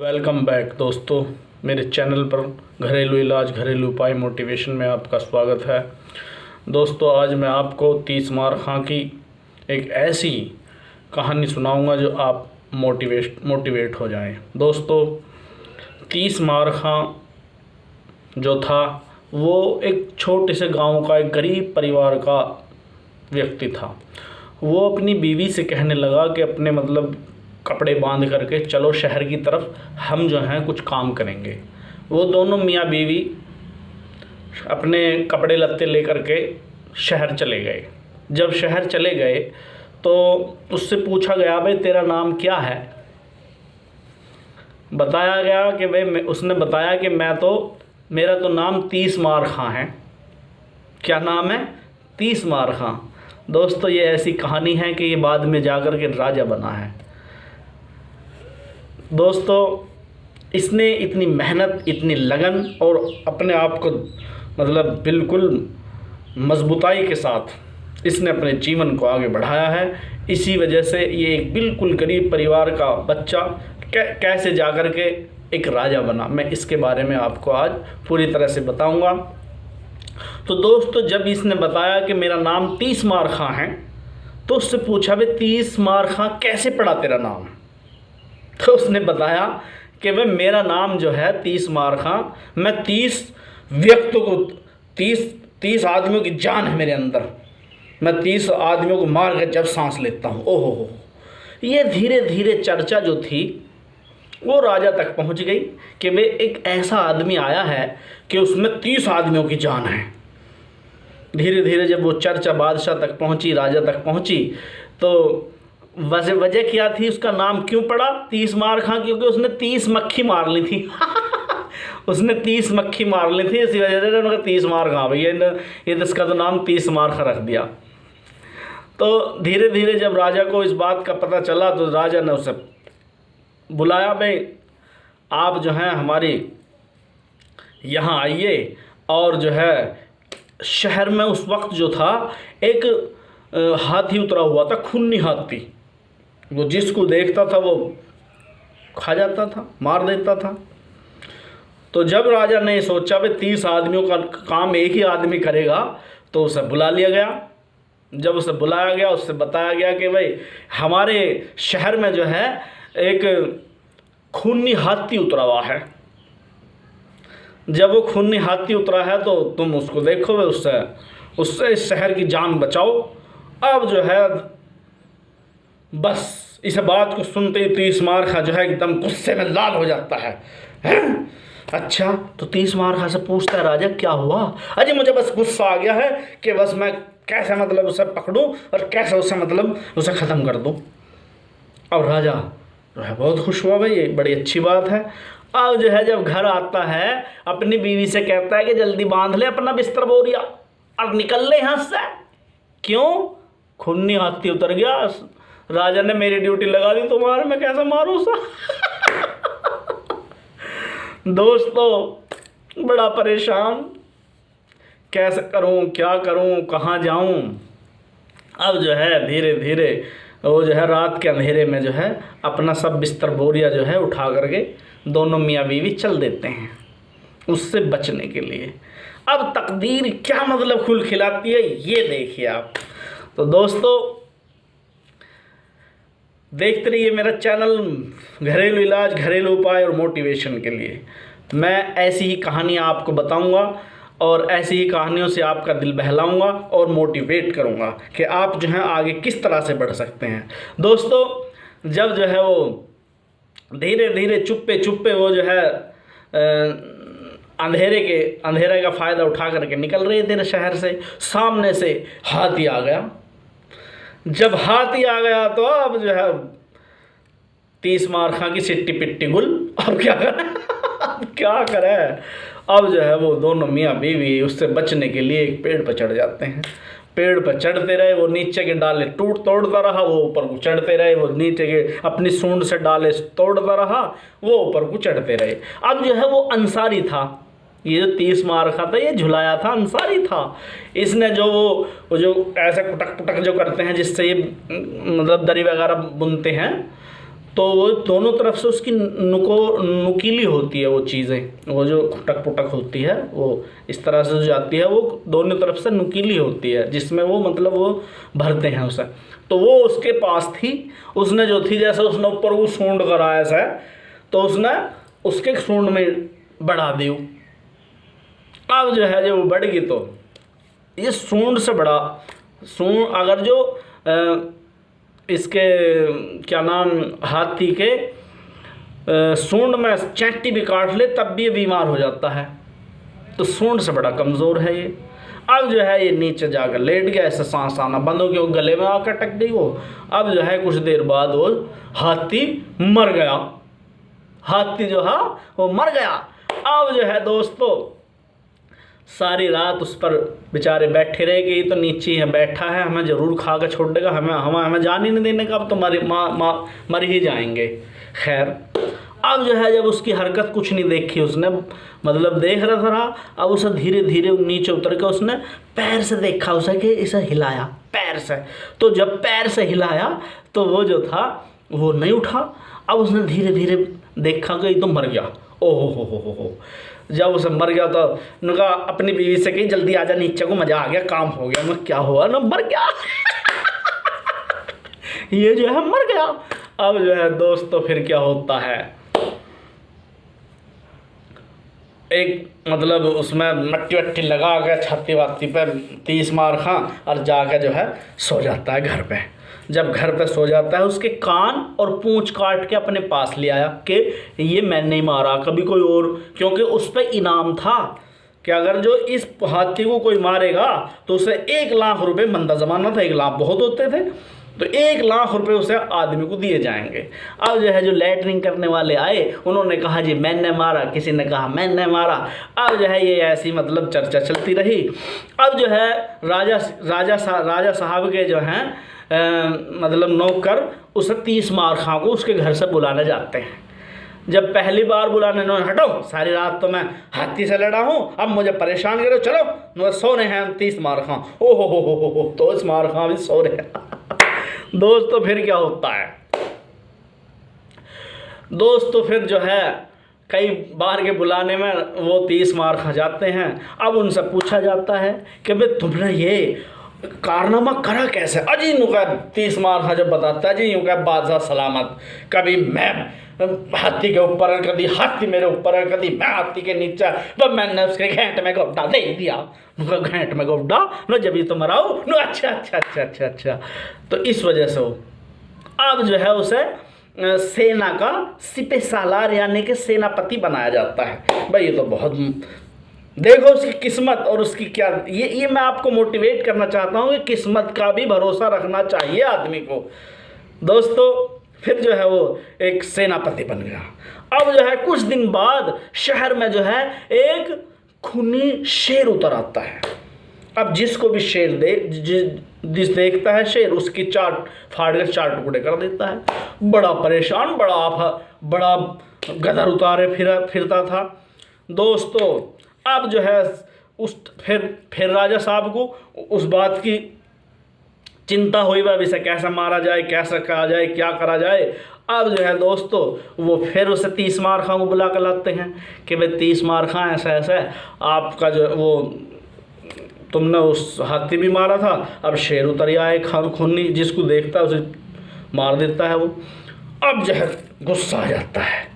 Welcome back दोस्तों, मेरे channel पर घरेलू इलाज घरेलू उपाय मोटिवेशन में आपका स्वागत है। दोस्तों, आज मैं आपको 30 मार खां की एक ऐसी कहानी सुनाऊंगा जो आप मोटिवेट हो जाएं। दोस्तों, 30 मार खां जो था वो एक छोटे से गांव का एक गरीब परिवार का व्यक्ति था। वो अपनी बीवी से कहने लगा कि अपने कपड़े बांध करके चलो शहर की तरफ, हम जो हैं कुछ काम करेंगे। वो दोनों मियाँ बीवी अपने कपड़े लत्ते लेकर के शहर चले गए। जब शहर चले गए तो उससे पूछा गया, भाई तेरा नाम क्या है? बताया गया कि उसने बताया कि मेरा तो नाम 30 मार खां है। क्या नाम है? 30 मार खां। दोस्तों, ये ऐसी कहानी है कि ये बाद में जाकर के राजा बना है। दोस्तों, इसने इतनी मेहनत, इतनी लगन और अपने आप को बिल्कुल मजबूताई के साथ इसने अपने जीवन को आगे बढ़ाया है। इसी वजह से ये एक बिल्कुल गरीब परिवार का बच्चा कैसे जाकर के एक राजा बना, मैं इसके बारे में आपको आज पूरी तरह से बताऊंगा। तो दोस्तों, जब इसने बताया कि मेरा नाम 30 मार खां है तो उससे पूछा, भाई 30 मार खां कैसे पड़ा तेरा नाम? तो उसने बताया कि भाई मेरा नाम जो है 30 मार खां, मैं 30 व्यक्ति को 30 आदमियों की जान है मेरे अंदर, मैं 30 आदमियों को मार कर जब सांस लेता हूँ। ओहो हो। ये धीरे धीरे चर्चा जो थी वो राजा तक पहुँच गई कि भाई एक ऐसा आदमी आया है कि उसमें 30 आदमियों की जान है। धीरे धीरे जब वो चर्चा बादशाह तक पहुँची, राजा तक पहुँची, तो वजह क्या थी, उसका नाम क्यों पड़ा 30 मार खां? क्योंकि उसने 30 मक्खी मार ली थी। उसने 30 मक्खी मार ली थी, इसी वजह से उनका 30 मार खां भैया, ये इसका तो नाम 30 मार खां रख दिया। तो धीरे धीरे जब राजा को इस बात का पता चला तो राजा ने उसे बुलाया, भाई आप जो हैं हमारी यहाँ आइए। और जो है शहर में उस वक्त जो था एक हाथी उतरा हुआ था, खूनी हाथी। वो जिसको देखता था वो खा जाता था, मार देता था। तो जब राजा ने सोचा भाई 30 आदमियों का काम एक ही आदमी करेगा, तो उसे बुला लिया गया। जब उसे बुलाया गया, उससे बताया गया कि भाई हमारे शहर में जो है एक खूनी हाथी उतरा हुआ है। जब वो खूनी हाथी उतरा है तो तुम उसको देखो, उससे इस शहर की जान बचाओ। अब जो है बस इस बात को सुनते ही 30 मार खां जो है एकदम गुस्से में लाल हो जाता है। हैं? अच्छा, तो 30 मार खां से पूछता है, राजा क्या हुआ? अजी मुझे बस गुस्सा आ गया है कि बस मैं कैसे उसे पकड़ूं और कैसे उसे ख़त्म कर दूं। अब राजा जो है बहुत खुश हुआ, भाई ये बड़ी अच्छी बात है। अब जो है जब घर आता है अपनी बीवी से कहता है कि जल्दी बांध ले अपना बिस्तर बोरिया और निकल ले यहाँ से। क्यों? खूनी हाथी उतर गया, राजा ने मेरी ड्यूटी लगा दी तुम्हारे, मैं कैसे मारूं उसे? दोस्तों, बड़ा परेशान, कैसे करूं, क्या करूं, कहाँ जाऊं? अब जो है धीरे धीरे वो जो है रात के अंधेरे में जो है अपना सब बिस्तर बोरिया जो है उठा करके दोनों मियाँ बीवी चल देते हैं उससे बचने के लिए। अब तकदीर क्या खुल खिलाती है ये देखिए आप। तो दोस्तों, देखते रहिए मेरा चैनल घरेलू इलाज घरेलू उपाय और मोटिवेशन के लिए। मैं ऐसी ही कहानियाँ आपको बताऊंगा और ऐसी ही कहानियों से आपका दिल बहलाऊंगा और मोटिवेट करूंगा कि आप जो हैं आगे किस तरह से बढ़ सकते हैं। दोस्तों, जब जो है वो धीरे धीरे चुप्पे वो जो है अंधेरे का फ़ायदा उठा करके निकल रहे थे शहर से, सामने से हाथी आ गया। जब हाथी आ गया तो अब जो है 30 मार खां की सिट्टी पिट्टी गुल। अब क्या करें? अब क्या करें? अब जो है वो दोनों मियाँ बीवी उससे बचने के लिए एक पेड़ पर चढ़ जाते हैं। पेड़ पर चढ़ते रहे, वो नीचे के डाले तोड़ता रहा, वो ऊपर को चढ़ते रहे, वो नीचे के अपनी सूंड से डाले तोड़ता रहा, वो ऊपर को चढ़ते रहे। अब जो है वो अंसारी था, ये जो 30 मार खां था ये झुलाया था, अंसारी था। इसने जो वो जो ऐसे पुटक पुटक जो करते हैं जिससे ये दरी वगैरह बुनते हैं, तो वो दोनों तरफ से उसकी नुकीली होती है वो चीज़ें, वो जो खुटक पुटक होती है वो इस तरह से जो जाती है वो दोनों तरफ से नुकीली होती है, जिसमें वो मतलब वो भरते हैं उसे। तो वो उसके पास थी, उसने जो थी जैसे उसने ऊपर वो सूंड करा ऐसा, तो उसने उसके सूंड में बढ़ा दी। अब जो है जब वो बढ़ गई तो ये सूंड से बड़ा सूंड, अगर जो इसके क्या नाम हाथी के सूंड में चैंटी भी काट ले तब भी ये बीमार हो जाता है, तो सूंड से बड़ा कमज़ोर है ये। अब जो है ये नीचे जाकर लेट गया, ऐसे सांस आना बंद हो गया, गले में आकर अटक गई वो। अब जो है कुछ देर बाद वो हाथी मर गया, हाथी जो है वो मर गया। अब जो है दोस्तों सारी रात उस पर बेचारे बैठे रह गई, तो नीचे है बैठा है, हमें ज़रूर खा कर छोड़ देगा, हमें जान ही नहीं देने का, अब तो मर ही जाएंगे। खैर अब जो है जब उसकी हरकत कुछ नहीं देखी उसने, मतलब देख रहा था, अब उसे धीरे धीरे नीचे उतर के उसने पैर से देखा उसे कि इसे हिलाया पैर से, तो जब पैर से हिलाया तो वो जो था वो नहीं उठा। अब उसने धीरे धीरे देखा कि ये तो मर गया। ओहो हो। जब उसे मर गया तो उनका अपनी बीवी से कही जल्दी आजा नीचे को, मज़ा आ गया, काम हो गया। मैं क्या हुआ ना, मर गया ये जो है मर गया। अब जो है दोस्तों फिर क्या होता है, एक मतलब उसमें मट्टी वट्टी लगा के छाती वाती पे 30 मार खा और जाकर जो है सो जाता है घर पे। जब घर पे सो जाता है उसके कान और पूंछ काट के अपने पास ले आया कि ये मैंने नहीं मारा कभी कोई और, क्योंकि उस पर इनाम था कि अगर जो इस हाथी को कोई मारेगा तो उसे 1 लाख रुपए, मंदा ज़माना था, 1 लाख बहुत होते थे, तो 1 लाख रुपए उसे आदमी को दिए जाएंगे। अब जो है जो लैटरिंग करने वाले आए उन्होंने कहा जी मैंने मारा, किसी ने कहा मैंने मारा। अब जो है ये ऐसी मतलब चर्चा चलती रही। अब जो है राजा साहब के जो हैं मतलब नौकर उसे 30 मार खा को उसके घर से बुलाने जाते हैं। जब पहली बार बुलाने उन्होंने हटो, सारी रात तो मैं हाथी से लड़ा हूँ, अब मुझे परेशान करो, चलो सो रहे हैं 30 मार खां। ओहो हो 30 मार खां भी सो रहे हैं दोस्तों फिर क्या होता है दोस्तों, फिर जो है कई बार के बुलाने में वो 30 मार खा जाते हैं। अब उनसे पूछा जाता है कि भाई तुमने ये कारनामा करा कैसे? अजी यूँ कह 30 मार खा जब बताता है जी यूँ कह बादशाह सलामत, कभी मैं हाथी के ऊपर, कभी हाथी मेरे ऊपर, कभी मैं हाथी के नीचे, तो मैंने उसके घेंट में गोड्डा दे दिया, घेंट में गोड्डा नो जब ही तो मराओ नो। अच्छा। तो इस वजह से वो अब जो है उसे सेना का सिपह सालार यानी कि सेनापति बनाया जाता है। भाई ये तो बहुत, देखो उसकी किस्मत और उसकी क्या, ये मैं आपको मोटिवेट करना चाहता हूँ कि किस्मत का भी भरोसा रखना चाहिए आदमी को दोस्तों। फिर जो है वो एक सेनापति बन गया। अब जो है कुछ दिन बाद शहर में जो है एक खूनी शेर उतर आता है। अब जिसको भी शेर जिस देखता है शेर उसकी फाड़ कर 4 टुकड़े कर देता है। बड़ा परेशान, बड़ा गदर उतारे फिरता था दोस्तों। अब जो है फिर राजा साहब को उस बात की चिंता हुई, वह इसे कैसे मारा जाए, कैसे करा जाए, क्या करा जाए। अब जो है दोस्तों वो फिर उसे 30 मार खां को बुला कर लाते हैं कि भाई 30 मार खां ऐसा आपका जो वो तुमने उस हाथी भी मारा था, अब शेर उतर आए खूनी, जिसको देखता है उसे मार देता है वो। अब जो है गुस्सा आ जाता है